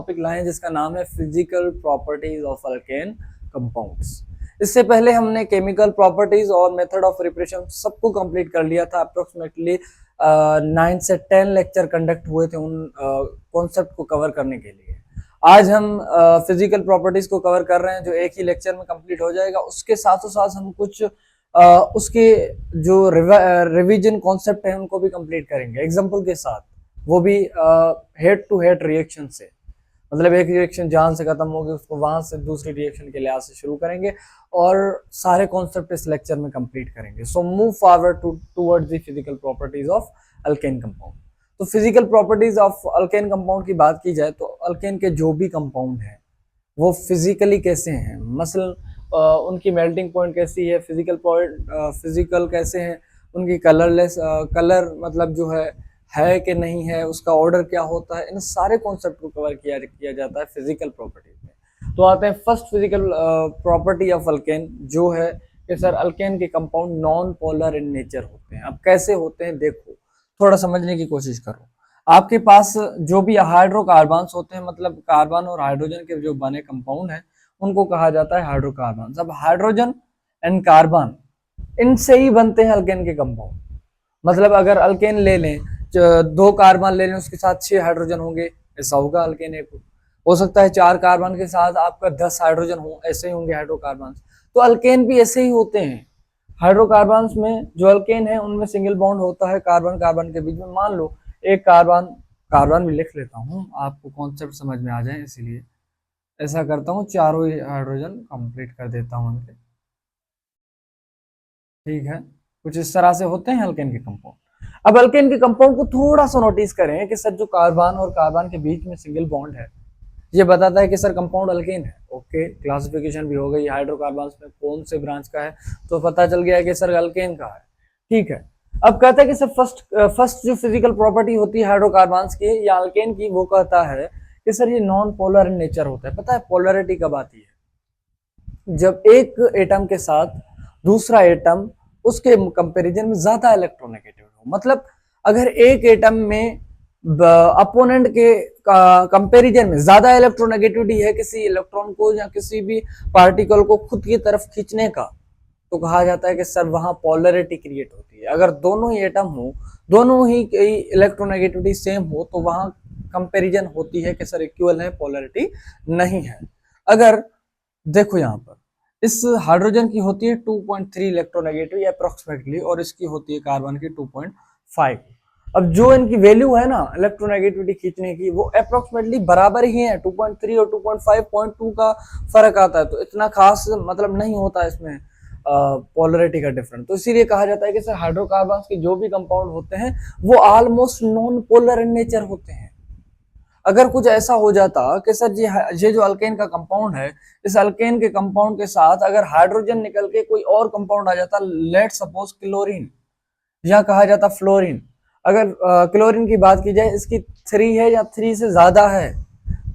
Topic लाए जिसका नाम है physical properties of alkane compounds. इससे पहले हमने केमिकल प्रॉपर्टीज और मेथड ऑफ प्रिपरेशन सबको कंप्लीट कर लिया था। अप्रोक्सीमेटली 9 से 10 लेक्चर कंडक्ट हुए थे उन कॉन्सेप्ट को कवर करने के लिए। आज हम फिजिकल प्रॉपर्टीज को कवर कर रहे हैं जो एक ही लेक्चर में कंप्लीट हो जाएगा। उसके साथ साथ हम कुछ उसके जो रिवीजन कॉन्सेप्ट है उनको भी कंप्लीट करेंगे एग्जांपल के साथ, वो भी हेड टू हेड रिएक्शन से। मतलब एक रिएक्शन जहां से खत्म होगी उसको वहां से दूसरी रिएक्शन के लिहाज से शुरू करेंगे और सारे कॉन्सेप्ट इस लेक्चर में कंप्लीट करेंगे। So move forward towards the physical properties of alkane compound. तो physical properties of alkane compound की बात की जाए तो अल्केन के जो भी कंपाउंड है वो फिजिकली कैसे हैं, मसलन उनकी मेल्टिंग पॉइंट कैसी है, फिजिकल कैसे हैं, उनकी कलरलेस कलर मतलब जो है कि नहीं है, उसका ऑर्डर क्या होता है, इन सारे कॉन्सेप्ट को कवर किया जाता है फिजिकल प्रॉपर्टीज में। तो आते हैं first physical property of alkane, जो है कि सर अल्केन के compound non polar in nature होते हैं। अब कैसे होते हैं देखो, थोड़ा समझने की कोशिश करो। आपके पास जो भी हाइड्रोकार्बन्स होते हैं, मतलब कार्बन और हाइड्रोजन के जो बने कंपाउंड हैं उनको कहा जाता है हाइड्रोकार्बन। अब हाइड्रोजन एंड कार्बन इनसे ही बनते हैं अल्केन के कंपाउंड। मतलब अगर अल्केन ले लें, 2 कार्बन ले लें, उसके साथ 6 हाइड्रोजन होंगे, ऐसा होगा अल्केन एक। हो सकता है 4 कार्बन के साथ आपका 10 हाइड्रोजन हो, ऐसे ही होंगे हाइड्रोकार्बन। तो अल्केन भी ऐसे ही होते हैं। हाइड्रोकार्बन में जो अल्केन है उनमें सिंगल बॉन्ड होता है कार्बन कार्बन के बीच में। मान लो एक कार्बन भी लिख लेता हूँ आपको कॉन्सेप्ट समझ में आ जाए, इसीलिए ऐसा करता हूँ, चारों ही हाइड्रोजन कंप्लीट कर देता हूँ उनके। ठीक है, कुछ इस तरह से होते हैं अल्केन के कंपाउंड। अब अल्केन के कंपाउंड को थोड़ा सा नोटिस करें कि सर जो कार्बन और कार्बन के बीच में सिंगल बॉन्ड है ये बताता है कि सर कंपाउंड अल्केन है। ओके, क्लासिफिकेशन भी हो गई, हाइड्रोकार्बन्स में कौन से ब्रांच का है तो पता चल गया कि सर अल्केन का है। ठीक है, अब कहता है कि सर फर्स्ट जो फिजिकल प्रॉपर्टी होती है हाइड्रोकार्बन्स की या अल्केन की, वो कहता है कि सर ये नॉन पोलर इन नेचर होता है। पता है पोलरिटी कब आती है? जब एक एटम के साथ दूसरा एटम उसके कंपैरिजन में ज्यादा इलेक्ट्रोनेगेटिव हो। मतलब अगर एक एटम में अपोनेंट के कंपैरिजन में ज्यादा इलेक्ट्रोनेगेटिविटी है किसी इलेक्ट्रॉन को या किसी भी पार्टिकल को खुद की तरफ खींचने का, तो कहा जाता है कि सर वहां पोलरिटी क्रिएट होती है। अगर दोनों ही एटम हो, दोनों ही इलेक्ट्रोनेगेटिविटी सेम हो, तो वहां कंपैरिजन होती है कि सर इक्वल है, पोलरिटी नहीं है। अगर देखो यहाँ पर इस हाइड्रोजन की होती है 2.3 इलेक्ट्रोनेगेटिव अप्रोक्सीमेटली, और इसकी होती है कार्बन की 2.5। अब जो इनकी वैल्यू है ना इलेक्ट्रोनेगेटिविटी खींचने की, वो अप्रोक्सीमेटली बराबर ही है। 2.3 और 2.5 0.2 का फर्क आता है, तो इतना खास मतलब नहीं होता इसमें पोलरिटी का डिफरेंस। तो इसीलिए कहा जाता है कि सर हाइड्रोकार्बन के जो भी कंपाउंड होते हैं वो almost non polar in nature होते हैं। अगर कुछ ऐसा हो जाता कि सर ये जो अल्केन का कंपाउंड है, इस अल्केन के कंपाउंड के साथ अगर हाइड्रोजन निकल के कोई और कंपाउंड आ जाता, लेट सपोज क्लोरीन या कहा जाता फ्लोरीन। अगर क्लोरीन की बात की जाए, इसकी 3 है या 3 से ज्यादा है,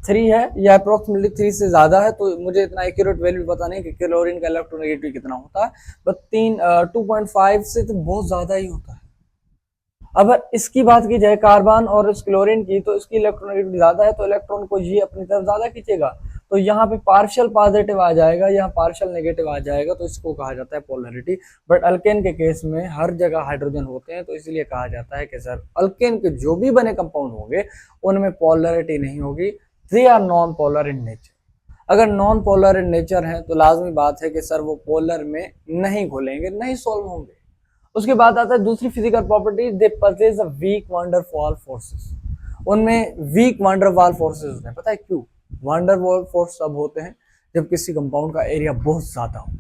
3 है या अप्रोक्सीमेटली 3 से ज्यादा है, तो मुझे इतना एक्यूरेट वैल्यू पता नहीं कि क्लोरीन का इलेक्ट्रोनेगेटिविटी कितना होता है, बट 2.5 से तो बहुत ज्यादा ही होता है। अब इसकी बात की जाए कार्बन और इस क्लोरीन की, तो इसकी इलेक्ट्रोनेगेटिविटी ज्यादा है, तो इलेक्ट्रॉन को ये अपनी तरफ ज्यादा खींचेगा, तो यहाँ पे पार्शियल पॉजिटिव आ जाएगा, यहाँ पार्शियल नेगेटिव आ जाएगा, तो इसको कहा जाता है पोलरिटी। बट अल्केन के केस में हर जगह हाइड्रोजन होते हैं, तो इसलिए कहा जाता है कि सर अल्केन के जो भी बने कंपाउंड होंगे उनमें पोलरिटी नहीं होगी, they are non polar in nature. अगर नॉन पोलर इन नेचर है तो लाजमी बात है कि सर वो पोलर में नहीं घुलेंगे, नहीं सॉल्व होंगे। उसके बाद आता है दूसरी physical property, they possess a weak van der Waals forces. उनमें वीक वंडरवॉल फोर्सेस होते हैं। पता है क्यों? वंडरवॉल फोर्स तब होते हैं जब किसी कंपाउंड का एरिया बहुत ज्यादा हो,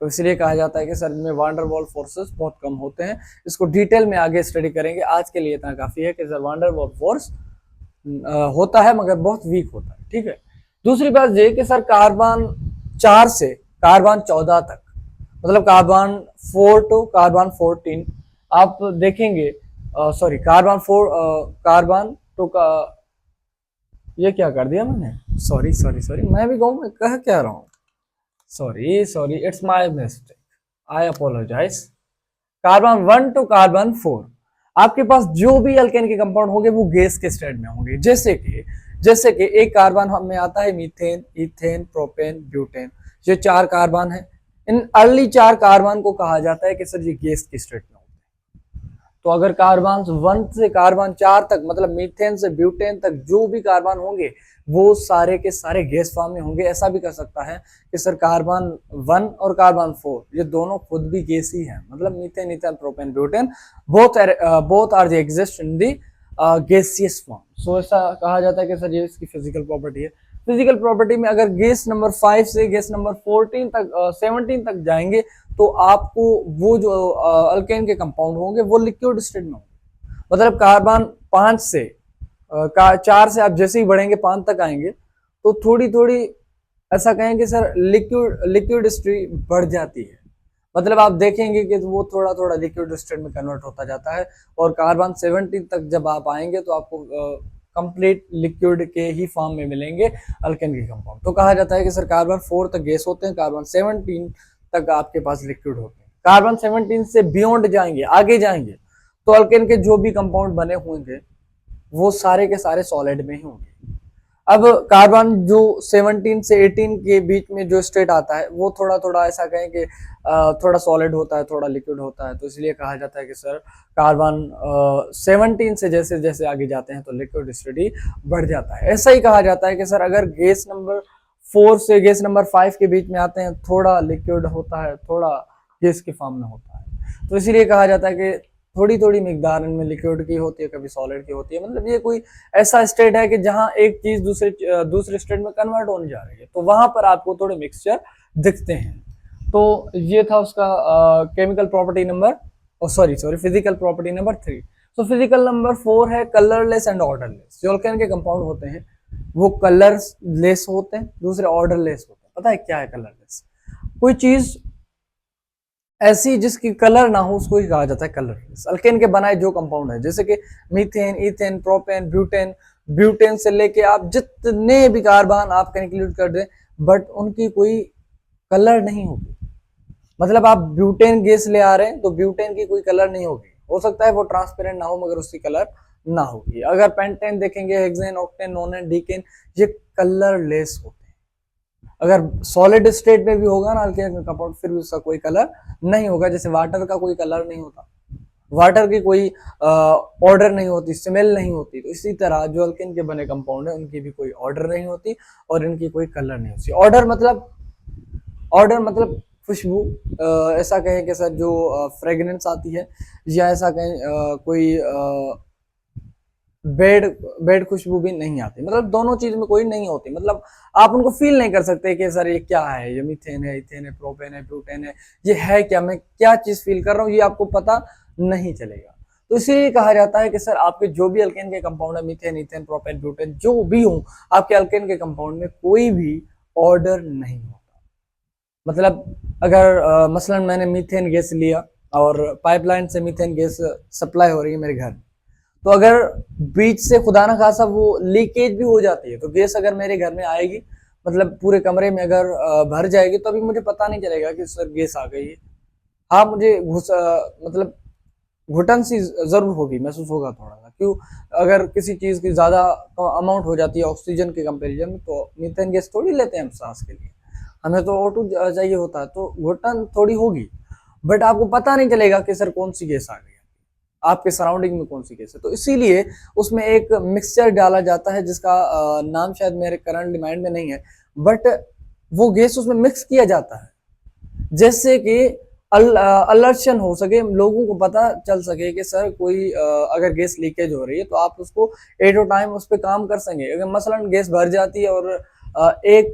तो इसलिए कहा जाता है कि सर इनमें वंडरवॉल फोर्सेस बहुत कम होते हैं। इसको डिटेल में आगे स्टडी करेंगे, आज के लिए इतना काफी है कि सर वंडरवॉल फोर्स होता है मगर बहुत वीक होता है। ठीक है, दूसरी बात ये कि सर कार्बन 4 से कार्बन 14 तक, मतलब कार्बन 4 टू कार्बन 14 आप देखेंगे, सॉरी कार्बन 4 कार्बन टू का, ये क्या कर दिया मैंने, सॉरी सॉरी सॉरी, मैं भी कहूँ, मैं कह क्या रहा हूँ, sorry sorry, it's my mistake, I apologize. Carbon 1 to carbon 4 आपके पास जो भी अल्केन के कंपाउंड होंगे वो गैस के स्टेट में होंगे। जैसे कि जैसे कि एक कार्बन में आता है मीथेन, इथेन, प्रोपेन, ब्यूटेन, ये 4 कार्बन है। इन अर्ली 4 कार्बन को कहा जाता है कि सर ये गैस की स्टेट में होते हैं। तो अगर कार्बन 1 से कार्बन 4 तक, मतलब मीथेन से ब्यूटेन तक जो भी कार्बन होंगे वो सारे के सारे गैस फॉर्म में होंगे। ऐसा भी कर सकता है कि सर कार्बन 1 और कार्बन 4 ये दोनों खुद भी गैस ही हैं, मतलब methane, ethane, propane, butane both are the exist in the gaseous form. So ऐसा कहा जाता है कि सर ये इसकी फिजिकल प्रॉपर्टी है। फिजिकल प्रॉपर्टी में अगर गैस नंबर 5 से गैस नंबर 14 तक 17 तक जाएंगे तो आपको वो जो अल्केन के कंपाउंड होंगे वो लिक्विड स्टेट में होंगे। मतलब कार्बन 5 से 4 से आप जैसे ही बढ़ेंगे 5 तक आएंगे तो थोड़ी थोड़ी ऐसा कहें कि सर लिक्विड स्टेट बढ़ जाती है। मतलब आप देखेंगे कि वो थोड़ा थोड़ा लिक्विड स्टेट में कन्वर्ट होता जाता है और कार्बन 17 तक जब आप आएंगे तो आपको कंप्लीट लिक्विड के ही फॉर्म में मिलेंगे अल्केन के कंपाउंड। तो कहा जाता है कि सर कार्बन 4 तक गैस होते हैं, कार्बन 17 तक आपके पास लिक्विड होते हैं। कार्बन 17 से बियॉन्ड जाएंगे, आगे जाएंगे तो अल्केन के जो भी कंपाउंड बने होंगे वो सारे के सारे सॉलिड में ही होंगे। अब कार्बन जो 17 से 18 के बीच में जो स्टेट आता है वो थोड़ा थोड़ा ऐसा कहें कि थोड़ा सॉलिड होता है, थोड़ा लिक्विड होता है। तो इसलिए कहा जाता है कि सर कार्बन 17 से जैसे जैसे आगे जाते हैं तो लिक्विड स्टेट बढ़ जाता है। ऐसा ही कहा जाता है कि सर अगर गैस नंबर 4 से गैस नंबर 5 के बीच में आते हैं थोड़ा लिक्विड होता है, थोड़ा गैस के फॉर्म में होता है। तो इसीलिए कहा जाता है कि थोड़ी थोड़ी मिकदार इनमें लिक्विड की होती है, कभी सॉलिड की होती है। मतलब ये कोई ऐसा स्टेट है कि जहां एक चीज दूसरे स्टेट में कन्वर्ट होने जा रही है तो वहां पर आपको थोड़े मिक्सचर दिखते हैं। तो ये था उसका chemical property number, sorry physical property number 3। तो फिजिकल नंबर 4 है कलरलेस एंड ऑर्डरलेस। जो अल्केन के कंपाउंड होते हैं वो कलरलेस होते हैं, दूसरे ऑर्डरलेस होते हैं। पता है क्या है कलरलेस? कोई चीज ऐसी जिसकी कलर ना हो उसको ही कहा जाता है कलरलेस। अल्केन के बनाए जो कंपाउंड है जैसे कि methane, ethane, propane, butane, butane से लेके आप जितने भी कार्बन आप इंक्लूड कर दें बट उनकी कोई कलर नहीं होगी। मतलब आप ब्यूटेन गैस ले आ रहे हैं तो ब्यूटेन की कोई कलर नहीं होगी। हो सकता है वो ट्रांसपेरेंट ना हो मगर उसकी कलर ना होगी। अगर पेंटेन देखेंगे, हेक्सेन, ऑक्टेन, नोनेन, डीकेन, ये कलरलेस होते हैं। अगर सॉलिड स्टेट में भी होगा ना अल्केन कंपाउंड फिर भी उसका कोई कलर नहीं होगा। जैसे वाटर का कोई कलर नहीं होता, वाटर की कोई ऑर्डर नहीं होती, स्मेल नहीं होती। तो इसी तरह जो अल्केन के बने कंपाउंड है उनकी भी कोई ऑर्डर नहीं होती और इनकी कोई कलर नहीं होती। ऑर्डर मतलब खुशबू, ऐसा कहें कि सर जो फ्रेग्रेंस आती है, या ऐसा कहें कोई बेड खुशबू भी नहीं आती। मतलब दोनों चीज में कोई नहीं होती। मतलब आप उनको फील नहीं कर सकते कि सर ये क्या है, ये मीथेन है, इथेन है, प्रोपेन है, ब्यूटेन है, ये है क्या, मैं क्या चीज फील कर रहा हूँ, ये आपको पता नहीं चलेगा। तो इसीलिए कहा जाता है कि सर आपके जो भी अल्केन के कंपाउंड है, मीथेन, इथेन, प्रोपेन, ब्यूटेन जो भी हो, आपके अल्केन के कंपाउंड में कोई भी ऑर्डर नहीं होता। मतलब अगर मसलन मैंने मीथेन गैस लिया और पाइपलाइन से मीथेन गैस सप्लाई हो रही है मेरे घर, तो अगर बीच से खुदा ना खासा वो लीकेज भी हो जाती है तो गैस अगर मेरे घर में आएगी, मतलब पूरे कमरे में अगर भर जाएगी तो अभी मुझे पता नहीं चलेगा कि सर गैस आ गई है। हाँ, मुझे मतलब घुटन सी जरूर होगी, महसूस होगा थोड़ा सा। क्यों? अगर किसी चीज की ज्यादा अमाउंट हो जाती है ऑक्सीजन के कंपेरिजन में तो मीथेन गैस थोड़ी लेते हैं हम सांस के लिए, हमें तो O2 चाहिए होता है, तो घुटन थोड़ी होगी। बट आपको पता नहीं चलेगा कि सर कौन सी गैस आ गई, आपके सराउंडिंग में कौन सी गैस है। तो इसीलिए उसमें एक मिक्सचर डाला जाता है जिसका नाम शायद मेरे करंट माइंड में नहीं है, बट वो गैस उसमें मिक्स किया जाता है जैसे कि अलर्शन हो सके, लोगों को पता चल सके कि सर कोई अगर गैस लीकेज हो रही है तो आप उसको एट ओ टाइम उस पर काम कर सकें। अगर मसलन गैस भर जाती है और एक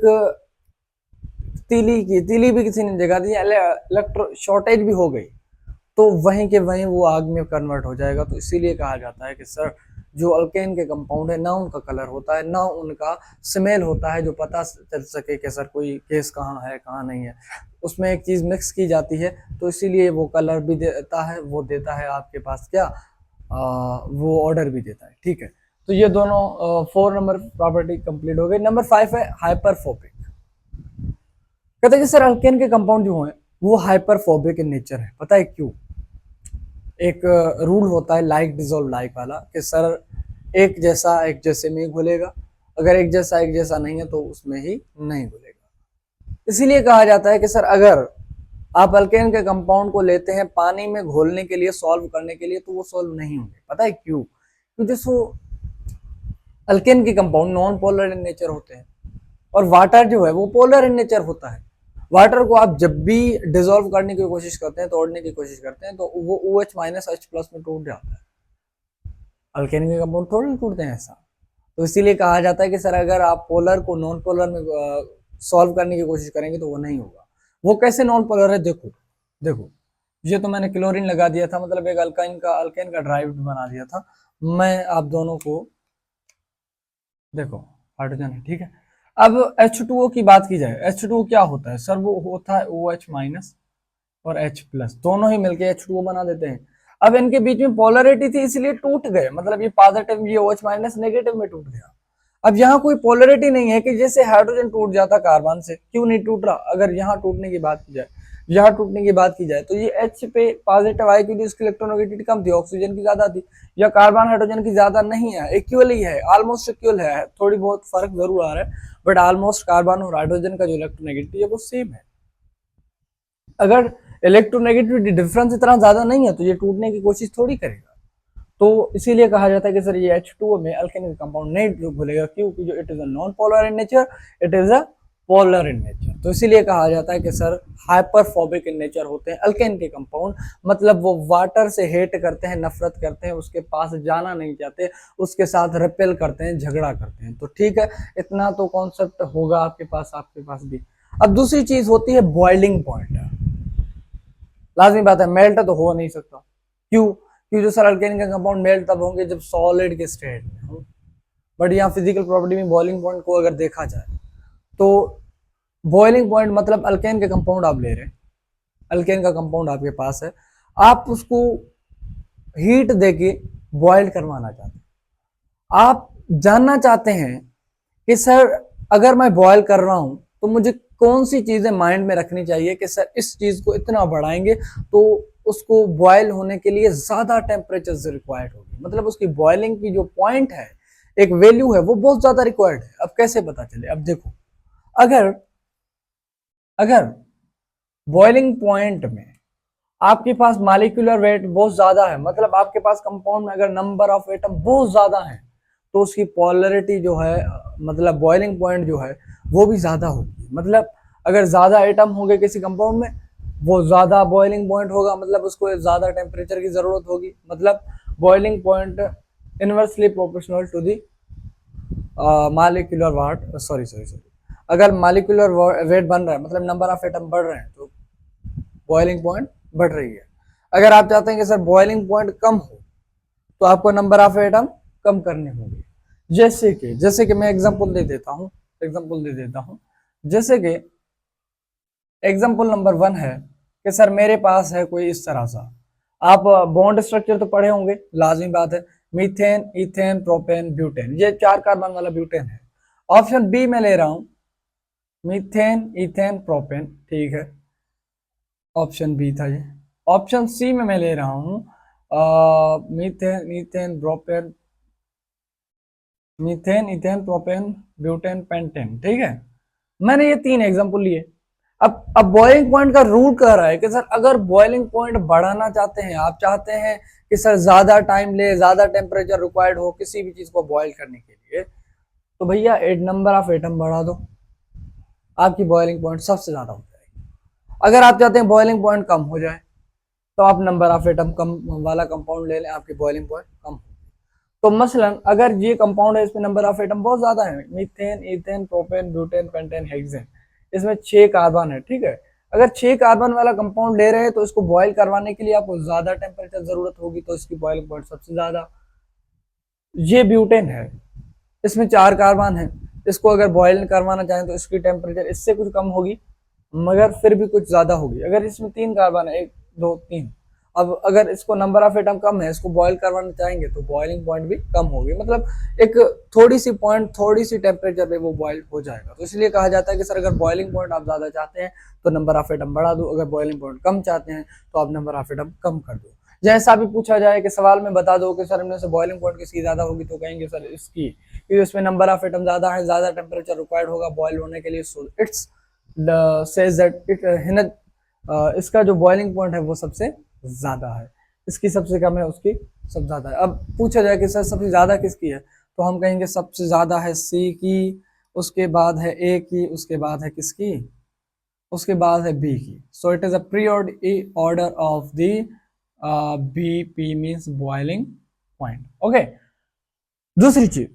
तीली भी किसी ने जगा दी, इलेक्ट्रो शॉर्टेज भी हो गई तो वहीं के वहीं वो आग में कन्वर्ट हो जाएगा। तो इसीलिए कहा जाता है कि सर जो अल्केन के कंपाउंड है ना उनका कलर होता है ना उनका स्मेल होता है जो पता चल सके कि सर कोई गैस कहाँ है कहाँ नहीं है। उसमें एक चीज मिक्स की जाती है तो इसीलिए वो कलर भी देता है, वो देता है आपके पास क्या, वो ऑर्डर भी देता है। ठीक है, तो ये दोनों 4 नंबर प्रॉपर्टी कंप्लीट हो गई। नंबर 5 है हाइपरफोबिक। कहते हैं कि सर अल्केन के कंपाउंड जो है वो हाइपरफोबिक इन नेचर है। पता है क्यों? एक रूल होता है लाइक डिजोल्व लाइक वाला कि सर एक जैसा एक जैसे में घुलेगा अगर एक जैसा नहीं है तो उसमें ही नहीं घुलेगा। इसीलिए कहा जाता है कि सर अगर आप अल्केन के कंपाउंड को लेते हैं पानी में घोलने के लिए, सॉल्व करने के लिए, तो वो सॉल्व नहीं होंगे। पता है क्यों? क्योंकि अल्केन के compound non polar in nature होते हैं और वाटर जो है वो पोलर इन नेचर होता है। वाटर को आप जब भी डिसॉल्व करने की कोशिश करते हैं, तोड़ने की कोशिश करते हैं, तो वो OH माइनस H प्लस में टूट जाता है। अल्केन के कंपाउंड थोड़े टूटते हैं ऐसा। तो इसीलिए कहा जाता है कि सर अगर आप पोलर को नॉन पोलर में सॉल्व करने की कोशिश करेंगे तो वो नहीं होगा। वो कैसे नॉन पोलर है? देखो देखो, ये तो मैंने क्लोरीन लगा दिया था, मतलब एक अल्केन का ड्राइव बना दिया था। मैं आप दोनों को देखो, हाइड्रोजन है, ठीक है। अब H2O की बात की जाए, H2O क्या होता है सर? वो होता है OH माइनस और H प्लस, दोनों ही मिलके H2O बना देते हैं। अब इनके बीच में पोलरिटी थी इसलिए टूट गए, मतलब ये पॉजिटिव, ये OH माइनस नेगेटिव में टूट गया। अब यहाँ कोई पोलरिटी नहीं है कि जैसे हाइड्रोजन टूट जाता कार्बन से, क्यों नहीं टूट रहा? अगर यहाँ टूटने की बात की जाए, यहाँ टूटने की बात की जाए, तो ये H पे पॉजिटिव आई क्योंकि उसकी इलेक्ट्रोनेगेटिविटी कम थी, ऑक्सीजन की ज्यादा थी। या कार्बन हाइड्रोजन की ज्यादा नहीं है, इक्वल ही है, ऑलमोस्ट इक्वल है, थोड़ी बहुत फर्क जरूर आ रहा है, बट ऑलमोस्ट कार्बन और हाइड्रोजन का जो इलेक्ट्रोनेगेटिविटी है वो सेम है। अगर इलेक्ट्रोनेगेटिविटी डिफरेंस इतना ज्यादा नहीं है तो ये टूटने की कोशिश थोड़ी करेगा। तो इसीलिए कहा जाता है कि सर ये H2O में अल्केन कंपाउंड नहीं घुलेगा, क्योंकि जो it is a non polar in nature, it is a polar in nature. तो इसीलिए कहा जाता है कि सर हाइपरफोबिक इन नेचर होते हैं अल्केन के कंपाउंड, मतलब वो वाटर से हेट करते हैं, नफरत करते हैं, उसके पास जाना नहीं चाहते, उसके साथ रिपेल करते हैं, झगड़ा करते हैं। तो ठीक है, इतना तो कॉन्सेप्ट होगा आपके पास भी। अब दूसरी चीज होती है बॉइलिंग पॉइंट। लाजमी बात है, मेल्ट तो हो नहीं सकता। क्यों? क्योंकि जो सर अल्केन का कंपाउंड मेल्ट तब होंगे जब सॉलिड के स्टेट में हो। बट यहाँ फिजिकल प्रॉपर्टी में बॉइलिंग पॉइंट को अगर देखा जाए तो बॉइलिंग पॉइंट मतलब अल्केन के कंपाउंड आप ले रहे हैं, अल्केन का कंपाउंड आपके पास है, आप उसको हीट देके बॉइल करवाना चाहते हैं। आप जानना चाहते हैं कि सर अगर मैं बॉयल कर रहा हूं तो मुझे कौन सी चीजें माइंड में रखनी चाहिए कि सर इस चीज को इतना बढ़ाएंगे तो उसको बॉयल होने के लिए ज्यादा टेम्परेचर से रिक्वायर्ड होगी, मतलब उसकी बॉइलिंग की जो पॉइंट है, एक वैल्यू है, वो बहुत ज्यादा रिक्वायर्ड है। अब कैसे पता चले? अब देखो, अगर अगर बॉइलिंग पॉइंट में आपके पास मॉलिक्यूलर वेट बहुत ज्यादा है, मतलब आपके पास कंपाउंड में अगर नंबर ऑफ एटम बहुत ज्यादा है, तो उसकी पोलरिटी जो है, मतलब बॉइलिंग पॉइंट जो है वो भी ज्यादा होगी। मतलब अगर ज्यादा एटम होंगे किसी कंपाउंड में, वो ज्यादा बॉइलिंग पॉइंट होगा, मतलब उसको ज्यादा टेम्परेचर की जरूरत होगी। मतलब boiling point inversely proportional to the molecular weight, sorry, अगर मॉलिक्यूलर वेट बन रहा है, मतलब नंबर ऑफ एटम बढ़ रहे हैं, तो बॉइलिंग पॉइंट बढ़ रही है। अगर आप चाहते हैं कि सर बॉइलिंग पॉइंट कम हो, तो आपको नंबर ऑफ एटम कम करने होंगे। जैसे कि मैं एग्जांपल दे देता हूं, जैसे कि एग्जांपल नंबर 1 है कि सर मेरे पास है कोई इस तरह सा, आप बॉन्ड स्ट्रक्चर तो पढ़े होंगे, लाजमी बात है, मीथेन, इथेन, प्रोपेन, ब्यूटेन, ये 4 कार्बन वाला ब्यूटेन है। ऑप्शन बी में ले रहा हूं, मीथेन, इथेन, प्रोपेन, ठीक है, ऑप्शन बी था ये। ऑप्शन सी में मैं ले रहा हूं methane, ethane, propane, methane, ethane, propane, butane, pentane, ठीक है। मैंने ये 3 एग्जांपल लिए। अब बॉइलिंग पॉइंट का रूल कह रहा है कि सर अगर बॉइलिंग पॉइंट बढ़ाना चाहते हैं, आप चाहते हैं कि सर ज्यादा टाइम ले, ज्यादा टेम्परेचर रिक्वायर्ड हो किसी भी चीज को बॉइल करने के लिए, तो भैया नंबर ऑफ एटम बढ़ा दो, आपकी बॉइलिंग पॉइंट सबसे ज्यादा हो जाएगी। अगर आप चाहते हैं बॉइलिंग पॉइंट कम हो जाए, तो आप नंबर ऑफ एटम कम वाला कंपाउंड ले लें, आपकी बॉइलिंग पॉइंट कम हो। तो मसलन अगर ये कंपाउंड है, इसमें नंबर ऑफ एटम बहुत ज्यादा है, methane, ethane, propane, butane, pentane, hexane, इसमें 6 कार्बन है, ठीक है। अगर 6 कार्बन वाला कंपाउंड ले रहे हैं तो इसको बॉयल करवाने के लिए आपको ज्यादा टेम्परेचर जरूरत होगी, तो इसकी बॉइलिंग पॉइंट सबसे ज्यादा। ये ब्यूटेन है, इसमें 4 कार्बन है, इसको अगर बॉयल करवाना चाहें तो इसकी टेम्परेचर इससे कुछ कम होगी, मगर फिर भी कुछ ज्यादा होगी। अगर इसमें 3 कार्बन है, 1 2 3, अब अगर इसको नंबर ऑफ एटम कम है, इसको बॉयल करवाना चाहेंगे तो बॉइलिंग पॉइंट भी कम होगी, मतलब एक थोड़ी सी टेम्परेचर पे वो बॉयल हो जाएगा। तो इसलिए कहा जाता है कि सर अगर बॉइलिंग पॉइंट आप ज्यादा चाहते हैं तो नंबर ऑफ एटम बढ़ा दो, अगर बॉइलिंग पॉइंट कम चाहते हैं तो आप नंबर ऑफ एटम कम कर दो। जैसा भी पूछा जाए कि सवाल में बता दो कि सर इनमें से बॉइलिंग पॉइंट किसकी ज्यादा होगी, तो कहेंगे सर इसकी, क्योंकि उसमें नंबर ऑफ एटम ज्यादा है, ज्यादा टेम्परेचर रिक्वायर्ड होगा बॉयल होने के लिए, so it's says that it इसका जो बॉइलिंग पॉइंट है वो सबसे ज्यादा है, इसकी सबसे कम है उसकी सबसे ज्यादा है। अब पूछा जाए कि सर सबसे ज्यादा किसकी है, तो हम कहेंगे सबसे ज्यादा है सी की, उसके बाद है ए की, उसके बाद है किसकी, उसके बाद है बी की। So it is a pre order of the B, P means boiling point. Okay, दूसरी चीज,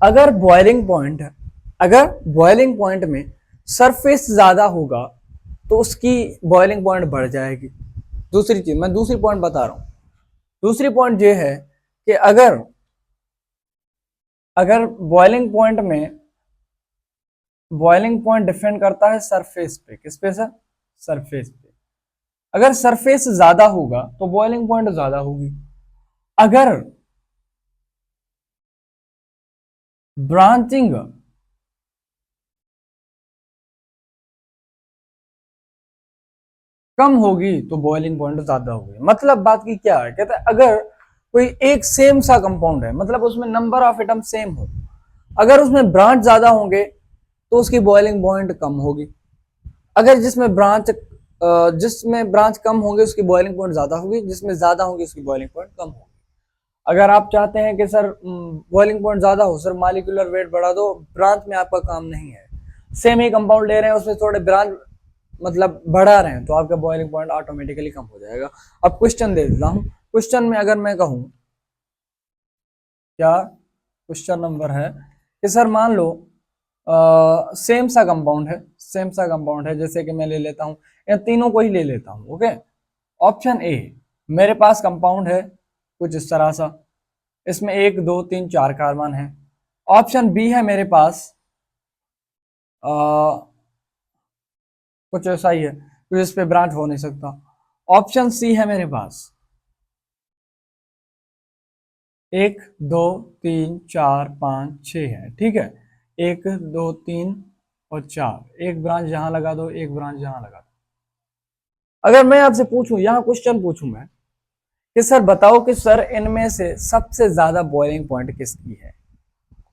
अगर बॉइलिंग पॉइंट, अगर बॉइलिंग पॉइंट में सरफेस ज्यादा होगा तो उसकी बॉइलिंग पॉइंट बढ़ जाएगी। दूसरी चीज, मैं दूसरी पॉइंट बता रहा हूं, दूसरी पॉइंट ये है कि अगर अगर बॉइलिंग पॉइंट में, बॉइलिंग पॉइंट डिपेंड करता है सरफेस पे, किस पे सर, सरफेस पे। अगर सरफेस ज्यादा होगा तो बॉइलिंग पॉइंट ज्यादा होगी, अगर ब्रांचिंग कम होगी तो बॉइलिंग पॉइंट ज्यादा होगी। मतलब बात की क्या है, कहते हैं अगर कोई एक सेम सा कंपाउंड है, मतलब उसमें नंबर ऑफ एटम सेम हो, अगर उसमें ब्रांच ज्यादा होंगे तो उसकी बॉइलिंग पॉइंट कम होगी, अगर जिसमें ब्रांच कम होंगे उसकी बॉइलिंग पॉइंट ज्यादा होगी, जिसमें ज्यादा होगी उसकी बॉइलिंग पॉइंट कम होगी। अगर आप चाहते हैं कि सर बॉइलिंग पॉइंट ज्यादा हो, सर मॉलिक्यूलर वेट बढ़ा दो, ब्रांच में आपका काम नहीं है, सेम ही कंपाउंड ले रहे हैं उसमें थोड़े ब्रांच मतलब बढ़ा रहे हैं, तो आपका बॉइलिंग पॉइंट ऑटोमेटिकली कम हो जाएगा। अब क्वेश्चन दे देता हूं, क्वेश्चन में अगर मैं कहूं, क्या क्वेश्चन नंबर है कि सर मान लो सेम सा कंपाउंड है, सेम सा कंपाउंड है, जैसे कि मैं ले लेता हूं, इन तीनों को ही ले लेता हूं। ओके, ऑप्शन ए, मेरे पास कंपाउंड है कुछ इस तरह सा, इसमें 1 2 3 4 कार्बन है। ऑप्शन बी है मेरे पास कुछ ऐसा ही है, कुछ इस पे ब्रांच हो नहीं सकता। ऑप्शन सी है मेरे पास 1 2 3 4 5 6 है, ठीक है, 1 2 3 और 4, एक ब्रांच यहां लगा दो, एक ब्रांच यहां लगा दो। अगर मैं आपसे पूछूं, यहां क्वेश्चन पूछूं मैं कि सर बताओ कि सर इनमें से सबसे ज्यादा बॉइलिंग पॉइंट किसकी है,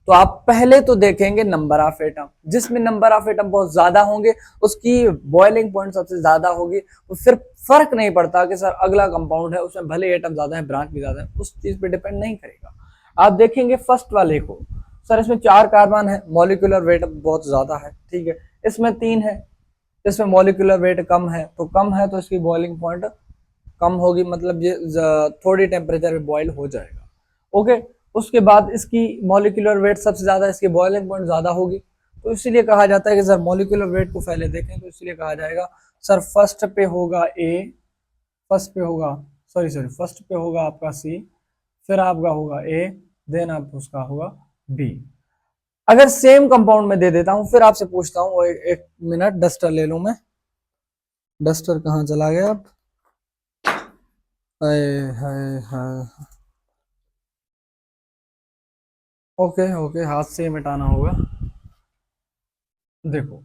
तो आप पहले तो देखेंगे नंबर ऑफ एटम, जिसमें नंबर ऑफ एटम बहुत ज्यादा होंगे उसकी बॉइलिंग पॉइंट सबसे ज्यादा होगी। तो फिर फर्क नहीं पड़ता कि सर अगला कंपाउंड है उसमें भले एटम ज्यादा है ब्रांच भी ज्यादा है, उस चीज पे डिपेंड नहीं करेगा। आप देखेंगे फर्स्ट वाले को, सर इसमें 4 कार्बन है, मॉलिक्यूलर वेट बहुत ज्यादा है, ठीक है, इसमें 3 है, इसमें मॉलिक्यूलर वेट कम है, तो कम है तो इसकी बॉइलिंग पॉइंट कम होगी, मतलब ये थोड़ी टेम्परेचर पे बॉयल हो जाएगा। ओके, उसके बाद इसकी मॉलिक्यूलर वेट सबसे ज्यादा, इसकी बॉइलिंग पॉइंट ज्यादा होगी, तो इसीलिए कहा जाता है कि सर मॉलिक्यूलर वेट को पहले देखें, तो इसलिए कहा जाएगा सर फर्स्ट पे होगा ए, फर्स्ट पे होगा, सॉरी फर्स्ट पे होगा आपका सी, फिर आपका होगा ए, देन आप उसका होगा बी। अगर सेम कंपाउंड में दे देता हूं, फिर आपसे पूछता हूँ, एक मिनट डस्टर ले लूं मैं, डस्टर कहाँ चला गया आप, हाय हाय हाय, ओके ओके, हाथ से ही मिटाना होगा। देखो,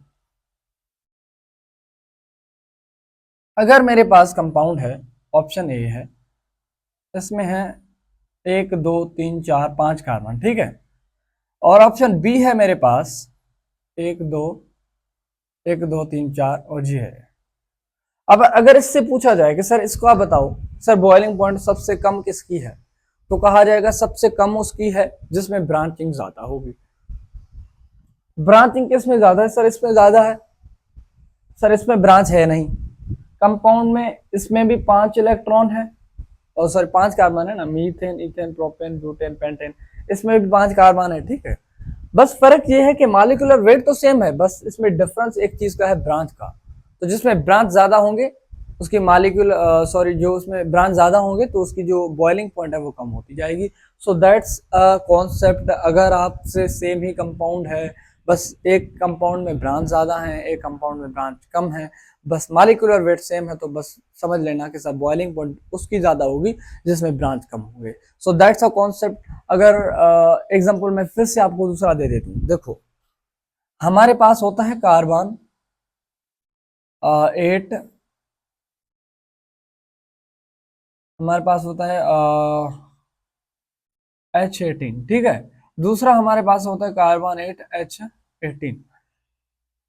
अगर मेरे पास कंपाउंड है, ऑप्शन ए है, इसमें है 1 2 3 4 5 कार्बन, ठीक है, और ऑप्शन बी है मेरे पास 1 2 1 2 3 4 और जी है। अब अगर इससे पूछा जाए कि सर इसको आप बताओ सर बॉइलिंग पॉइंट सबसे कम किसकी है, तो कहा जाएगा सबसे कम उसकी है जिसमें ब्रांचिंग ज्यादा होगी। ब्रांचिंग किसमें ज्यादा है, सर इसमें ज्यादा है, सर इसमें ब्रांच है नहीं, कंपाउंड में इसमें भी 5 इलेक्ट्रॉन है, और सॉरी 5 कार्बन है ना, methane ethane propane butane pentane, इसमें भी 5 कार्बन है, ठीक है। बस फर्क ये है कि मॉलिक्यूलर वेट तो सेम है, बस इसमें डिफरेंस एक चीज का है, ब्रांच का। तो जिसमें ब्रांच ज्यादा होंगे उसकी मॉलिक्यूल सॉरी जो उसमें ब्रांच ज्यादा होंगे तो उसकी जो बॉइलिंग पॉइंट है वो कम होती जाएगी। So that's a concept. अगर आपसे सेम ही कंपाउंड है, बस एक कंपाउंड में ब्रांच ज्यादा है, एक कंपाउंड में ब्रांच कम है, बस मॉलिक्यूलर वेट सेम है, तो बस समझ लेना कि सर बॉइलिंग पॉइंट उसकी ज्यादा होगी जिसमें ब्रांच कम होंगे। So that's a concept. अगर एग्जांपल मैं फिर से आपको दूसरा दे देता हूँ, देखो हमारे पास होता है कार्बन 8 हमारे पास होता है H18, ठीक है। दूसरा हमारे पास होता है कार्बोनेट H18,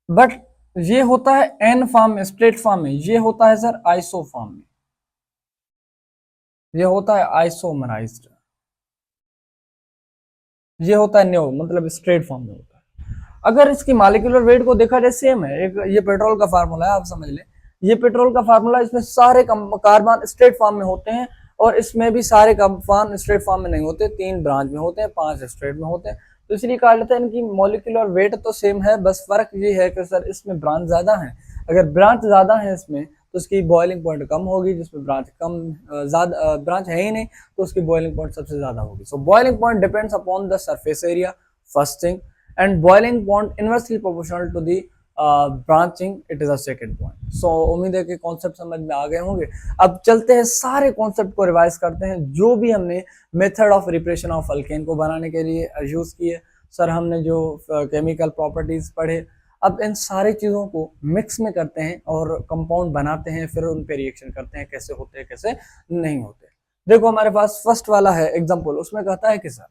बट ये होता है एन फॉर्म में, स्ट्रेट फॉर्म में। ये होता है सर आइसो फॉर्म में, ये होता है आइसोमराइज्ड, ये होता है न्यू, मतलब स्ट्रेट फॉर्म में होता है। अगर इसकी मॉलिक्यूलर वेट को देखा जाए सेम है, एक ये पेट्रोल का फार्मूला है, आप समझ लें ये पेट्रोल का फार्मूला, इसमें सारे कार्बन स्ट्रेट फॉर्म में होते हैं, और इसमें भी सारे कार्बन स्ट्रेट फॉर्म में नहीं होते, 3 ब्रांच में होते हैं, 5 स्ट्रेट में होते हैं। तो इसलिए कहा जाता है इनकी मॉलिक्यूलर वेट तो सेम है, बस फर्क ये है कि सर इसमें ब्रांच ज्यादा है। अगर ब्रांच ज्यादा है इसमें तो उसकी बॉइलिंग पॉइंट कम होगी, जिसमें ब्रांच कम ज्यादा ब्रांच है ही नहीं तो उसकी बॉइलिंग पॉइंट सबसे ज्यादा होगी। So boiling point depends upon the surface area, first thing, and boiling point inversely proportional to the branching, it is a second point. So उम्मीद है कि कॉन्सेप्ट समझ में आ गए होंगे। अब चलते हैं सारे कॉन्सेप्ट को रिवाइज करते हैं जो भी हमने method of repression of alkane को बनाने के लिए यूज किए। सर हमने जो केमिकल प्रॉपर्टीज पढ़े, अब इन सारी चीजों को मिक्स में करते हैं और कंपाउंड बनाते हैं, फिर उन पे रिएक्शन करते हैं, कैसे होते हैं कैसे नहीं होते। देखो हमारे पास फर्स्ट वाला है एग्जांपल, उसमें कहता है कि सर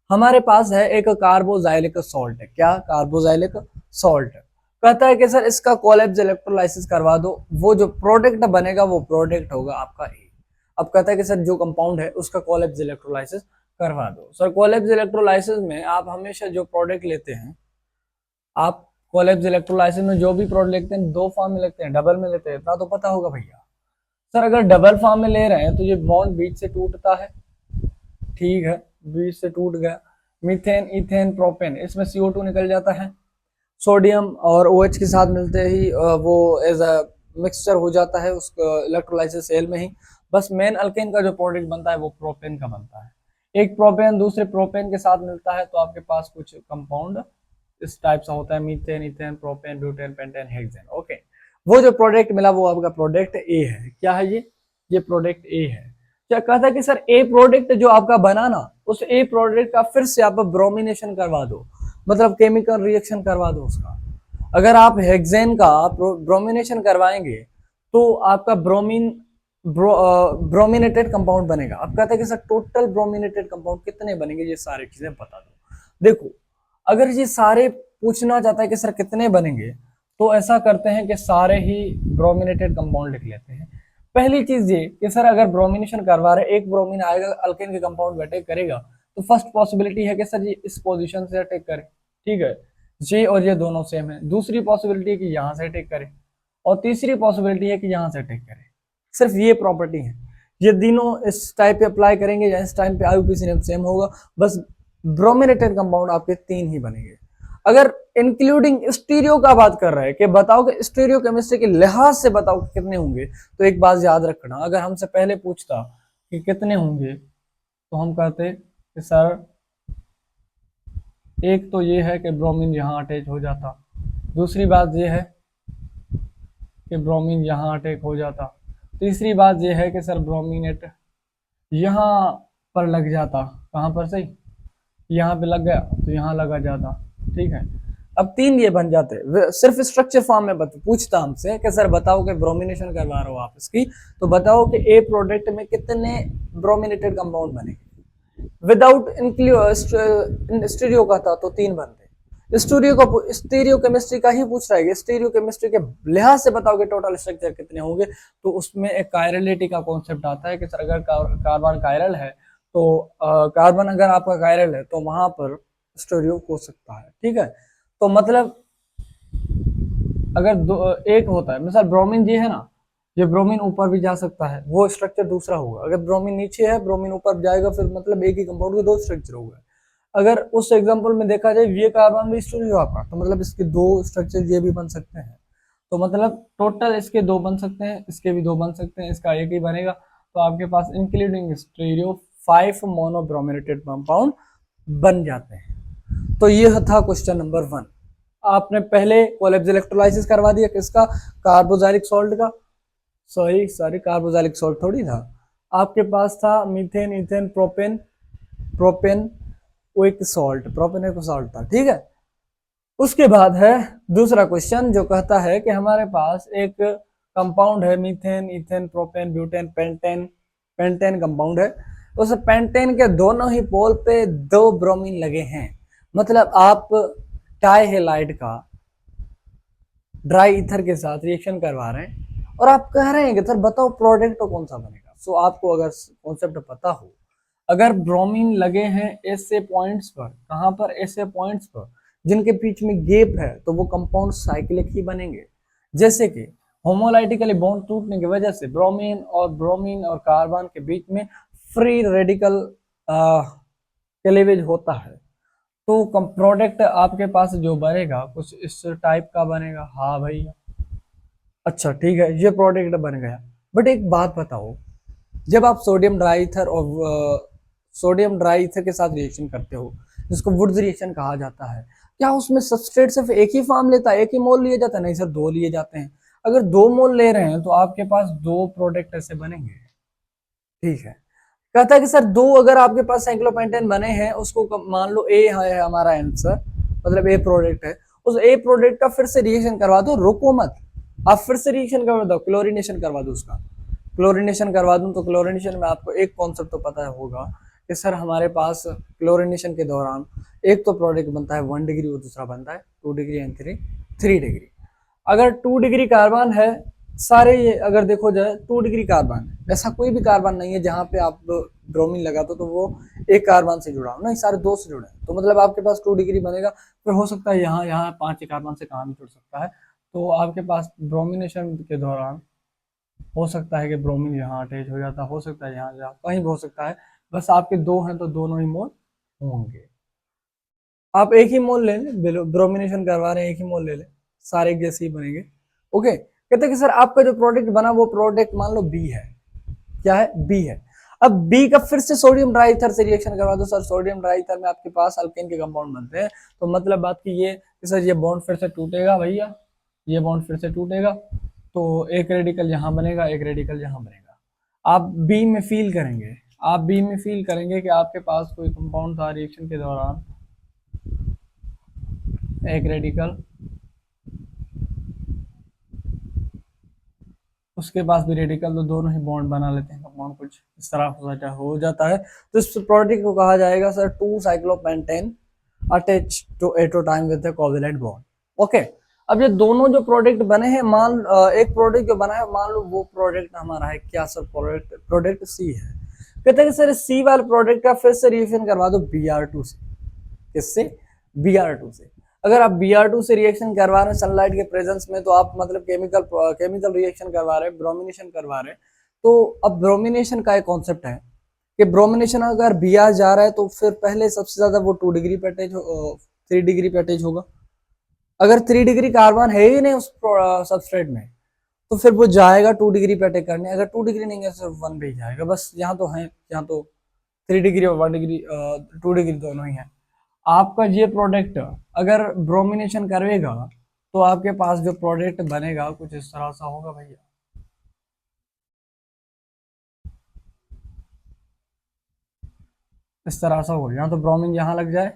हमारे पास है एक कार्बोजाइलिक सॉल्ट है, क्या कार्बोजाइलिक सॉल्ट है। कहता है कि सर इसका कोलैप्स इलेक्ट्रोलाइसिस करवा दो, वो जो प्रोडक्ट बनेगा वो प्रोडक्ट होगा आपका ए। अब कहता है कि सर जो कंपाउंड है उसका कोलैप्स इलेक्ट्रोलाइसिस करवा दो। सर कोलैप्स इलेक्ट्रोलाइसिस में आप हमेशा जो प्रोडक्ट लेते हैं, आप कोलैप्स इलेक्ट्रोलाइसिस में जो भी प्रोडक्ट लेते हैं दो फॉर्म में लेते हैं, डबल में लेते हैं, इतना तो पता होगा भैया। सर अगर डबल फॉर्म में ले रहे हैं तो ये बॉन्ड बीच से टूटता है, ठीक है, बीच से टूट गया। मीथेन, इथेन, प्रोपेन, इसमें CO2 निकल जाता है, सोडियम और OH के साथ मिलते ही वो एज अ मिक्सचर हो जाता है उस इलेक्ट्रोलाइसिस सेल में ही। बस मेन अल्केन का जो प्रोडक्ट बनता है वो प्रोपेन का बनता है। एक प्रोपेन दूसरे प्रोपेन के साथ मिलता है तो आपके पास कुछ कंपाउंड इस टाइप सा होता है, methane, ethane, propane, butane, pentane, hexane. Okay, वो जो प्रोडक्ट मिला वो आपका प्रोडक्ट ए है। क्या है ये प्रोडक्ट ए है। क्या कहता है कि सर ए प्रोडक्ट जो आपका बना ना, उस ए प्रोडक्ट का फिर से आप ब्रोमिनेशन करवा दो, मतलब केमिकल रिएक्शन करवा दो उसका। अगर आप हेक्सेन का ब्रोमिनेशन करवाएंगे तो आपका ब्रोमिनेटेड कंपाउंड बनेगा। अब कहते हैं कि सर टोटल ब्रोमिनेटेड कंपाउंड कितने बनेंगे, ये सारी चीजें बता दो। देखो अगर ये सारे पूछना चाहता है कि सर कितने बनेंगे, तो ऐसा करते हैं कि सारे ही ब्रोमिनेटेड कंपाउंड लिख लेते हैं। पहली चीज ये कि सर अगर ब्रोमिनेशन करवा रहे, एक ब्रोमीन आएगा अल्केन के कंपाउंड में अटैक करेगा, तो फर्स्ट पॉसिबिलिटी है कि सर ये इस पोजीशन से अटैक करे, ठीक है, ये और ये दोनों सेम है। दूसरी पॉसिबिलिटी है कि यहाँ से अटैक करे, और तीसरी पॉसिबिलिटी है कि यहाँ से अटैक करे। सिर्फ ये प्रॉपर्टी है, ये तीनों इस टाइप पे अप्लाई करेंगे या इस टाइम पे IUPAC सेम होगा, बस ब्रोमिनेटेड कंपाउंड आपके 3 ही बनेंगे। अगर इंक्लूडिंग स्टीरियो का बात कर रहे हैं कि बताओ कि स्टीरियो केमिस्ट्री के लिहाज से बताओ कितने होंगे, तो एक बात याद रखना, अगर हमसे पहले पूछता कि कितने होंगे तो हम कहते कि सर एक तो ये है कि ब्रोमीन यहाँ अटैच हो जाता, दूसरी बात ये है कि ब्रोमीन यहाँ अटैक हो जाता, तीसरी बात ये है कि सर ब्रोमीनेट यहाँ पर लग जाता, कहाँ पर सही, यहाँ पे लग गया तो यहाँ लगा जाता, ठीक है। अब 3 ये बन जाते, सिर्फ स्ट्रक्चर फॉर्म में पूछता हमसे कि सर बताओ कि ब्रोमिनेशन करवा रहे हो आप इसकी, तो बताओ कि ए प्रोडक्ट में कितने ब्रोमिनेटेड कंपाउंड बनेंगे। विदाउट स्टीरियो का था तो 3 बनते। स्टीरियो केमिस्ट्री का ही पूछ रहा है, स्टीरियो केमिस्ट्री के लिहाज से बताओ कि टोटल स्ट्रक्चर कितने होंगे, तो उसमें एक कायरलिटी का कॉन्सेप्ट आता है कि सर अगर कार्बन कायरल है तो कार्बन अगर आपका कायरल है तो वहां पर स्टीरियो हो सकता है, ठीक है। तो मतलब अगर एक होता है, मिसाल ब्रोमीन जी है ना, ये ब्रोमीन ऊपर भी जा सकता है, वो स्ट्रक्चर दूसरा होगा। अगर ब्रोमीन नीचे है, ब्रोमीन ऊपर जाएगा, फिर मतलब एक ही कंपाउंड के 2 स्ट्रक्चर हो गए। अगर उस एग्जांपल में देखा जाए ये कार्बन भी स्टोरेज आपका, तो मतलब इसके 2 स्ट्रक्चर ये भी बन सकते हैं, तो मतलब टोटल इसके 2 बन सकते हैं, इसके भी 2 बन सकते हैं, इसका एक ही बनेगा। तो आपके पास इंक्लूडिंग स्टीरियो 5 मोनोब्रोमिनेटेड कंपाउंड बन जाते हैं। तो ये था क्वेश्चन नंबर 1। आपने पहले कोलैप्स इलेक्ट्रोलाइसिस करवा दिया किसका, कार्बोजाइलिक सॉल्ट का, सॉरी कार्बोजाइलिक सॉल्ट थोड़ी था, आपके पास था मीथेन, इथेन, प्रोपेन, प्रोपेन एक सॉल्ट, प्रोपेन एक सॉल्ट था, ठीक है। उसके बाद है दूसरा क्वेश्चन जो कहता है कि हमारे पास एक कंपाउंड है methane, ethane, propane, butane, pentane, pentane compound है, उस पेंटेन के दोनों ही पोल पे 2 ब्रोमीन लगे हैं। मतलब आप टाई हेलाइड का ड्राई ईथर के साथ रिएक्शन करवा रहे हैं और आप कह रहे हैं कि सर बताओ प्रोडक्ट तो कौन सा बनेगा। सो आपको अगर कॉन्सेप्ट पता हो, अगर ब्रोमीन लगे हैं ऐसे पॉइंट्स पर, कहां पर, ऐसे पॉइंट्स पर जिनके बीच में गैप है, तो वो कंपाउंड साइक्लिक ही बनेंगे। जैसे कि होमोलाइटिकली बॉन्ड टूटने की वजह से ब्रोमीन और कार्बन के बीच में फ्री रेडिकल क्लीवेज होता है, तो प्रोडक्ट आपके पास जो बनेगा कुछ इस टाइप का बनेगा। हाँ भैया, अच्छा ठीक है, ये प्रोडक्ट बन गया। बट एक बात बताओ, जब आप सोडियम ड्राई ईथर के साथ रिएक्शन करते हो, जिसको वुड्स रिएक्शन कहा जाता है, क्या उसमें सबस्ट्रेट सिर्फ एक ही फॉर्म लेता है, एक ही मोल लिए जाता है? नहीं सर, 2 लिए जाते हैं। अगर 2 मोल ले रहे हैं तो आपके पास 2 प्रोडक्ट ऐसे बनेंगे। ठीक है, कहता है कि सर 2 अगर आपके पास साइक्लोपेंटेन बने हैं, उसको मान लो ए है हमारा आंसर, मतलब ए प्रोडक्ट है, उस ए प्रोडक्ट का फिर से रिएक्शन करवा दो, रुको मत, आप फिर से रिएक्शन करवा दो, क्लोरीनेशन करवा दो उसका। क्लोरीनेशन करवा दूं तो क्लोरीनेशन में आपको एक कॉन्सेप्ट तो पता होगा कि सर हमारे पास क्लोरीनेशन के दौरान एक तो प्रोडक्ट बनता है 1 डिग्री और दूसरा बनता है 2 डिग्री एंड 3 डिग्री। अगर 2 डिग्री कार्बन है, सारे ये अगर देखो जाए 2 डिग्री कार्बन, ऐसा कोई भी कार्बन नहीं है जहां पे आप ब्रोमीन लगा तो वो एक कार्बन से जुड़ा हो, नहीं सारे 2 से जुड़े हैं। तो मतलब आपके पास 2 डिग्री बनेगा, फिर हो सकता है यहाँ यहाँ 5 कार्बन से कहाँ भी जुड़ सकता है। तो आपके पास ब्रोमिनेशन के दौरान हो सकता है कि ब्रोमीन यहाँ अटैच हो जाता, हो सकता है यहाँ कहीं भी हो सकता है। बस आपके 2 हैं तो दोनों ही मोल होंगे। आप एक ही मोल ले लें, ब्रोमिनेशन करवा रहे हैं, एक ही मोल ले लें, सारे जैसे ही बनेंगे। ओके, कहते हैं कि सर आपका जो प्रोडक्ट बना वो प्रोडक्ट मान लो बी है। क्या है? बी है। अब बी का फिर से सोडियम ड्राईथर से रिएक्शन करवा दो। सर सोडियम ड्राईथर में आपके पास अल्केन के कंपाउंड बनते हैं, तो मतलब बात की ये कि सर ये बॉन्ड फिर से टूटेगा भैया, ये बॉन्ड फिर से टूटेगा, तो एक रेडिकल यहाँ बनेगा, एक रेडिकल यहाँ बनेगा। आप बी में फील करेंगे, आप बी में फील करेंगे कि आपके पास कोई कंपाउंड था, रिएक्शन के दौरान एक रेडिकल, उसके पास भी रेडिकल, तो दोनों ही बॉन्ड बना लेते हैं, कंपाउंड कुछ इस तरह हो जाता है। तो इस प्रोडक्ट को कहा जाएगा सर 2 साइक्लोपेंटेन अटैच टू एटो time with the covalent bond. Okay, अब ये दोनों जो प्रोडक्ट बने हैं, एक प्रोडक्ट जो बना है, मान लो वो प्रोडक्ट हमारा है क्या सर? प्रोडक्ट सी है। कहते हैं सर सी वाले प्रोडक्ट का फिर से रिएक्शन करवा दो Br2 से। किससे? Br2 से। अगर आप Br2 से रिएक्शन करवा रहे हैं सनलाइट के प्रेजेंस में, तो आप मतलब केमिकल रिएक्शन करवा रहे हैं, ब्रोमिनेशन करवा रहे हैं। तो अब ब्रोमिनेशन का एक कॉन्सेप्ट है कि ब्रोमिनेशन अगर Br जा रहा है तो फिर पहले सबसे ज्यादा वो 2 डिग्री पे अटैच 3 डिग्री पे अटैच होगा। अगर 3 डिग्री कार्बन है ही नहीं उस सबस्ट्रेट में, तो फिर वो जाएगा 2 डिग्री पे अटैक करने। अगर 2 डिग्री नहीं है सिर्फ 1 पे ही जाएगा। बस यहाँ तो है, यहाँ तो 3 डिग्री और 1 डिग्री 2 डिग्री दोनों ही है। आपका ये प्रोडक्ट अगर ब्रोमिनेशन करेगा तो आपके पास जो प्रोडक्ट बनेगा कुछ इस तरह सा होगा भैया। इस तरह सा होगा, यहाँ तो ब्रोमीन यहाँ लग जाए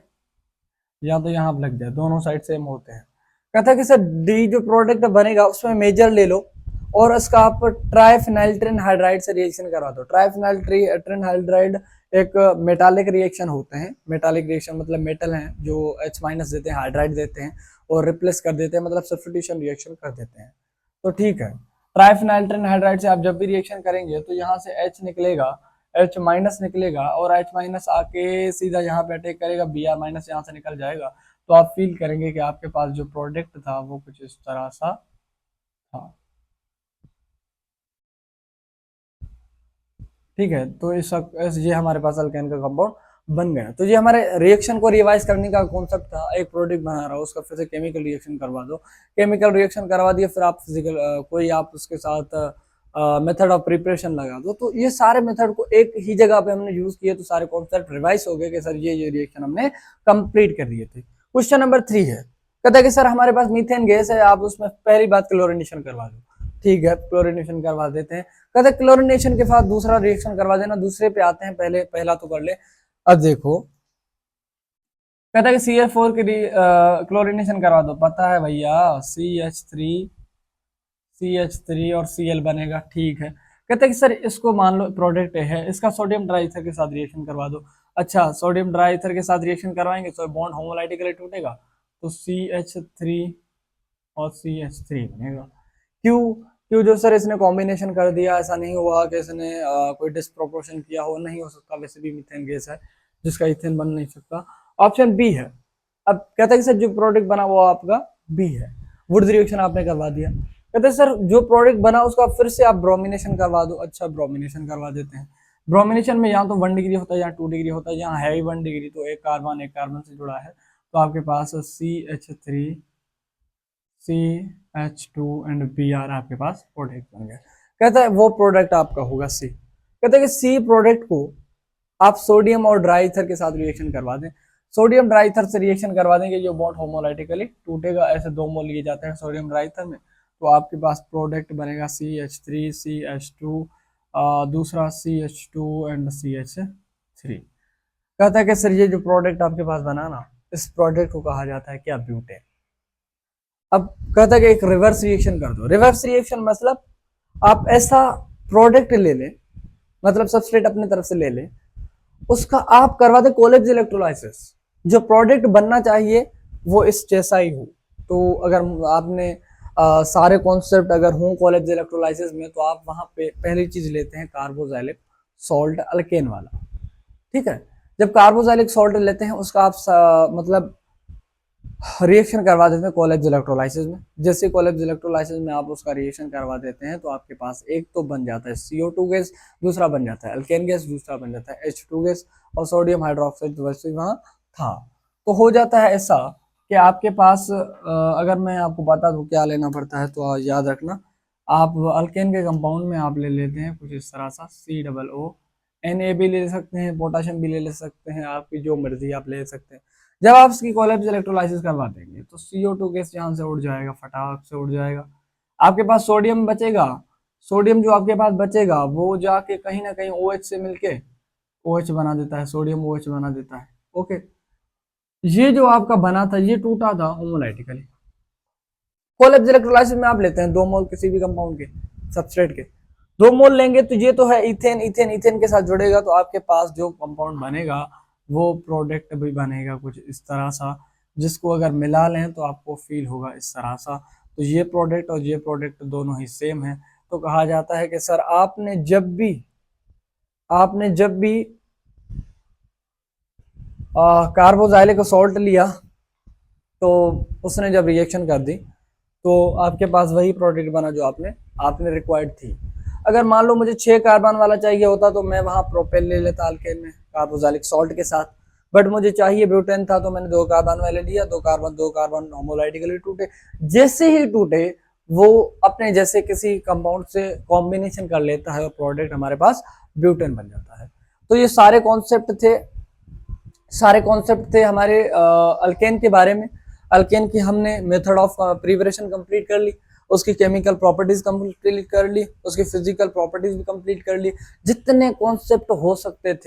या तो यहाँ लग जाए, दोनों साइड सेम होते हैं। कहता है कि सर डी जो प्रोडक्ट बनेगा उसमें मेजर ले लो और उसका आप ट्राइफिनाइल्ट्रिन हाइड्राइड से रिएक्शन करवा दो। ट्राइफिनाइल्ट्रिन हाइड्राइड एक मेटालिक रिएक्शन होते हैं। मेटालिक रिएक्शन मतलब मेटल हैं जो H- देते हैं, हाइड्राइड देते हैं और रिप्लेस कर देते हैं, मतलब सब्स्टिट्यूशन रिएक्शन कर देते हैं। तो ठीक है, ट्राइफिनाइल्ट्रिन हाइड्राइड से आप जब भी रिएक्शन करेंगे तो यहाँ से H निकलेगा, H- निकलेगा और H- आके सीधा यहाँ पे अटैक करेगा, Br- यहाँ से निकल जाएगा। तो आप फील करेंगे कि आपके पास जो प्रोडक्ट था वो कुछ इस तरह सा था। ठीक है, तो ये हमारे पास अल्केन का कंपाउंड बन गया। तो ये हमारे रिएक्शन को रिवाइज करने का कॉन्सेप्ट था। एक प्रोडक्ट बना रहा हो उसका फिर से केमिकल रिएक्शन करवा दो, केमिकल रिएक्शन करवा दिया, फिर आप फिजिकल कोई आप उसके साथ मेथड ऑफ प्रिपरेशन लगा दो। तो ये सारे मेथड को एक ही जगह पे हमने यूज किए, तो सारे कॉन्सेप्ट रिवाइज हो गए कि सर ये रिएक्शन हमने कंप्लीट कर दिए थे। क्वेश्चन नंबर 3 है, कहता है कि सर हमारे पास मीथेन गैस है, आप उसमें पहली बात क्लोरीनेशन करवा दो। ठीक है, क्लोरीनेशन करवा देते हैं। कहते हैं क्लोरीनेशन के बाद दूसरा रिएक्शन करवा देना। दूसरे पे आते हैं, पहले पहला तो कर ले। अब देखो, कहता है कि CH4 की क्लोरीनेशन करवा दो। पता है भैया CH3 और Cl बनेगा। ठीक है, कहते हैं कि सर इसको मान लो प्रोडक्ट है, इसका सोडियम ड्राईथर के साथ रिएक्शन करवा दो। अच्छा, सोडियम ड्राईथर के साथ रिएक्शन करवाएंगे तो बॉन्ड होमोलाइटिकली टूटेगा, तो CH3 और CH3 बनेगा। क्यों? क्यों जो सर इसने कॉम्बिनेशन कर दिया, ऐसा नहीं हुआ कि इसने कोई डिस्प्रोपोर्शन किया हो, नहीं हो सकता, वैसे भी मीथेन गैस है जिसका इथेन बन नहीं सकता। ऑप्शन बी है। अब कहता है कि सर जो प्रोडक्ट बना वो आपका बी है, वुड्स रिएक्शन आपने करवा दिया। कहते हैं सर जो प्रोडक्ट बना उसका फिर से आप ब्रोमिनेशन करवा दो। अच्छा, ब्रोमिनेशन करवा देते हैं। ब्रोमिनेशन में यहाँ तो 1 डिग्री होता है, यहाँ 2 डिग्री होता है, यहाँ है ही 1 डिग्री, तो एक कार्बन से जुड़ा है, तो आपके पास CH3 CH2 एंड Br आपके पास प्रोडक्ट बन गया। कहता है वो प्रोडक्ट आपका होगा सी। कहता है कि सी प्रोडक्ट को आप सोडियम और ड्राईथर के साथ रिएक्शन करवा दें। सोडियम ड्राईथर से रिएक्शन करवा देंगे, जो बॉन्ड होमोलाइटिकली टूटेगा। ऐसे 2 मोल लिए जाते हैं सोडियम ड्राईथर में, तो आपके पास प्रोडक्ट बनेगा CH3 CH2, दूसरा CH2 एंड CH3। कहता है कि सर ये जो प्रोडक्ट आपके पास बना ना, इस प्रोडक्ट को कहा जाता है क्या? ब्यूटेन। अब कहता है कि एक रिवर्स रिएक्शन कर दो। रिवर्स रिएक्शन मतलब आप ऐसा प्रोडक्ट ले लें, मतलब सबस्ट्रेट अपनी तरफ से ले लें, उसका आप करवा दे कोलेप्स इलेक्ट्रोलाइसिस। जो प्रोडक्ट बनना चाहिए वो इस जैसा ही हो। तो अगर आपने सारे कॉन्सेप्ट अगर हो कोलेप्स इलेक्ट्रोलाइसिस में, तो आप वहां पे पहली चीज लेते हैं कार्बोक्सिलिक सॉल्ट अल्केन वाला, ठीक है। जब कार्बोक्सिलिक सॉल्ट लेते हैं उसका आप मतलब रिएक्शन करवा देते हैं कोलेप्स इलेक्ट्रोलाइसिस में। जैसे कोलेप्स इलेक्ट्रोलाइसिस में आप उसका रिएक्शन करवा देते हैं, तो आपके पास एक तो बन जाता है CO2 गैस, दूसरा बन जाता है अल्केन गैस, दूसरा बन जाता है H2 गैस, और सोडियम हाइड्रोक्साइड वैसे वहां था। तो हो जाता है ऐसा कि आपके पास अगर मैं आपको बता दूं क्या लेना पड़ता है, तो याद रखना, आप अल्केन के कंपाउंड में आप ले लेते हैं कुछ इस तरह सा COO, Na भी ले सकते हैं, पोटाशियम भी ले सकते हैं, आपकी जो मर्जी आप ले सकते हैं। जब आप इसकी कोलेप्स इलेक्ट्रोलाइसिस करवा देंगे तो CO2 गैस यहाँ से उड़ जाएगा, फटाक से उड़ जाएगा। आपके पास सोडियम बचेगा। सोडियम जो आपके पास बचेगा वो जाके कहीं ना कहीं OH से मिलके OH बना देता है, सोडियम OH बना देता है। ओके, ये जो आपका बना था ये टूटा था होमोलाइटिकली। कोलेप्स इलेक्ट्रोलाइसिस में आप लेते हैं 2 मोल किसी भी कंपाउंड के, सबस्ट्रेट के 2 मोल लेंगे, तो ये तो है इथेन, इथेन इथेन के साथ जुड़ेगा, तो आपके पास जो कंपाउंड बनेगा वो प्रोडक्ट भी बनेगा कुछ इस तरह सा, जिसको अगर मिला लें तो आपको फील होगा इस तरह सा। तो ये प्रोडक्ट और ये प्रोडक्ट दोनों ही सेम है। तो कहा जाता है कि सर आपने जब भी कार्बोक्सिलिक सॉल्ट लिया, तो उसने जब रिएक्शन कर दी, तो आपके पास वही प्रोडक्ट बना जो आपने रिक्वायर्ड थी। अगर मान लो मुझे 6 कार्बन वाला चाहिए होता तो मैं वहां प्रोपेन ले लेता अल्केन में कार्बोक्सिलिक सॉल्ट के साथ, बट मुझे चाहिए ब्यूटेन था, तो मैंने 2 कार्बन वाले लिया। 2 कार्बन होमोलाइटिकली टूटे। जैसे ही टूटे वो अपने जैसे किसी कंपाउंड से कॉम्बिनेशन कर लेता है और प्रोडक्ट हमारे पास ब्यूटेन बन जाता है। तो ये सारे कॉन्सेप्ट थे हमारे अल्केन के बारे में। अल्केन की हमने मेथड ऑफ प्रिपरेशन कंप्लीट कर ली, उसकी केमिकल प्रॉपर्टीज कंप्लीट कर ली, उसकी फिजिकल प्रॉपर्टीज भी कंप्लीट कर ली, जितने कॉन्सेप्ट हो सकते थे